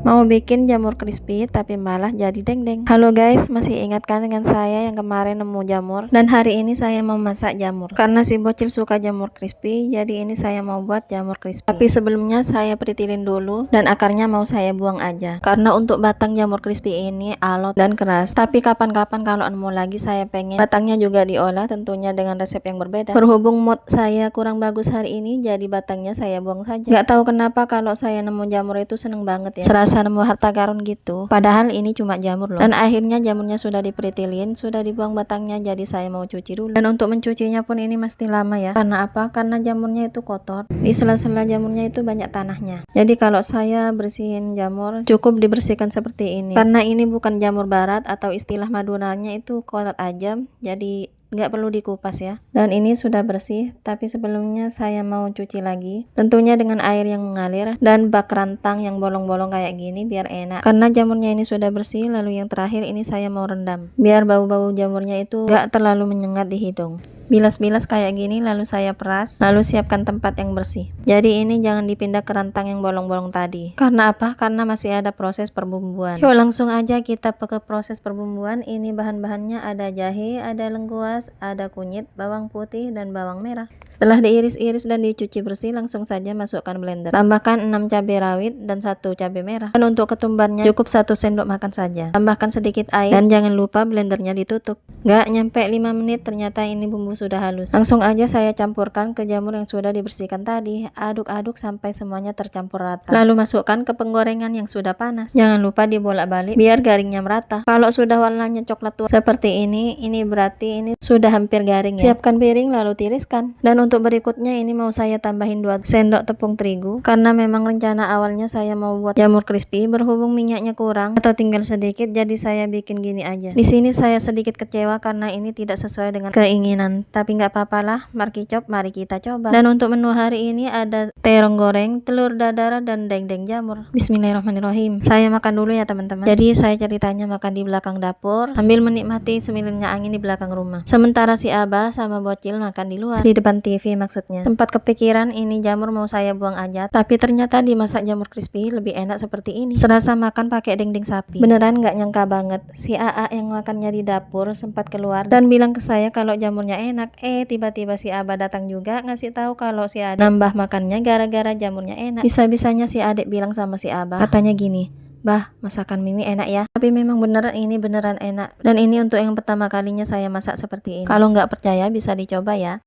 Mau bikin jamur crispy tapi malah jadi deng-deng. Halo guys, masih ingat kan dengan saya yang kemarin nemu jamur? Dan hari ini saya mau masak jamur. Karena si bocil suka jamur crispy, jadi ini saya mau buat jamur crispy. Tapi sebelumnya saya peritilin dulu dan akarnya mau saya buang aja. Karena untuk batang jamur crispy ini alot dan keras. Tapi kapan-kapan kalau nemu lagi saya pengen batangnya juga diolah, tentunya dengan resep yang berbeda. Berhubung mood saya kurang bagus hari ini, jadi batangnya saya buang saja. Gak tahu kenapa kalau saya nemu jamur itu seneng banget ya. Serasa nemu harta karun gitu. Padahal ini cuma jamur loh. Dan akhirnya jamurnya sudah diperitilin, sudah dibuang batangnya, jadi saya mau cuci dulu. Dan untuk mencucinya pun ini mesti lama ya. Karena apa? Karena jamurnya itu kotor. Di sela-sela jamurnya itu banyak tanahnya. Jadi kalau saya bersihin jamur, cukup dibersihkan seperti ini. Karena ini bukan jamur barat atau istilah Maduranya itu kolot ajam. Jadi nggak perlu dikupas ya. Dan ini sudah bersih, tapi sebelumnya saya mau cuci lagi, tentunya dengan air yang mengalir dan bak rantang yang bolong-bolong kayak gini biar enak. Karena jamurnya ini sudah bersih, lalu yang terakhir ini saya mau rendam biar bau-bau jamurnya itu nggak terlalu menyengat di hidung. Bilas-bilas kayak gini, lalu saya peras, lalu siapkan tempat yang bersih. Jadi ini jangan dipindah ke rantang yang bolong-bolong tadi. Karena apa? Karena masih ada proses perbumbuan. Yuk langsung aja kita ke proses perbumbuan. Ini bahan-bahannya ada jahe, ada lengkuas, ada kunyit, bawang putih, dan bawang merah. Setelah diiris-iris dan dicuci bersih, langsung saja masukkan blender. Tambahkan 6 cabai rawit dan 1 cabai merah. Dan untuk ketumbarnya cukup 1 sendok makan saja. Tambahkan sedikit air dan jangan lupa blendernya ditutup. Gak nyampe 5 menit ternyata ini bumbu sudah halus. Langsung aja saya campurkan ke jamur yang sudah dibersihkan tadi. Aduk-aduk sampai semuanya tercampur rata. Lalu masukkan ke penggorengan yang sudah panas. Jangan lupa dibolak-balik biar garingnya merata. Kalau sudah warnanya coklat tua seperti ini berarti ini sudah hampir garing ya. Siapkan piring lalu tiriskan. Dan untuk berikutnya ini mau saya tambahin 2 sendok tepung terigu. Karena memang rencana awalnya saya mau buat jamur crispy, berhubung minyaknya kurang atau tinggal sedikit, jadi saya bikin gini aja. Di sini saya sedikit kecewa karena ini tidak sesuai dengan keinginan. Tapi nggak apa-apa lah, markicop, mari kita coba. Dan untuk menu hari ini ada terong goreng, telur dadar, dan dendeng jamur. Bismillahirrahmanirrahim. Saya makan dulu ya teman-teman. Jadi saya ceritanya makan di belakang dapur sambil menikmati semilirnya angin di belakang rumah. Sementara si Abah sama bocil makan di luar, di depan TV maksudnya. Sempat kepikiran ini jamur mau saya buang aja, tapi ternyata dimasak jamur crispy lebih enak seperti ini. Serasa makan pakai dendeng sapi. Beneran nggak nyangka banget. Si AA yang makannya di dapur sempat keluar dan bilang ke saya kalau jamurnya enak. Tiba-tiba si Abah datang juga ngasih tahu kalau si adik nambah makannya gara-gara jamurnya enak. Bisa-bisanya si adik bilang sama si Abah, katanya gini, "Bah, masakan Mimi enak ya." Tapi memang beneran ini beneran enak. Dan ini untuk yang pertama kalinya saya masak seperti ini. Kalau nggak percaya bisa dicoba ya.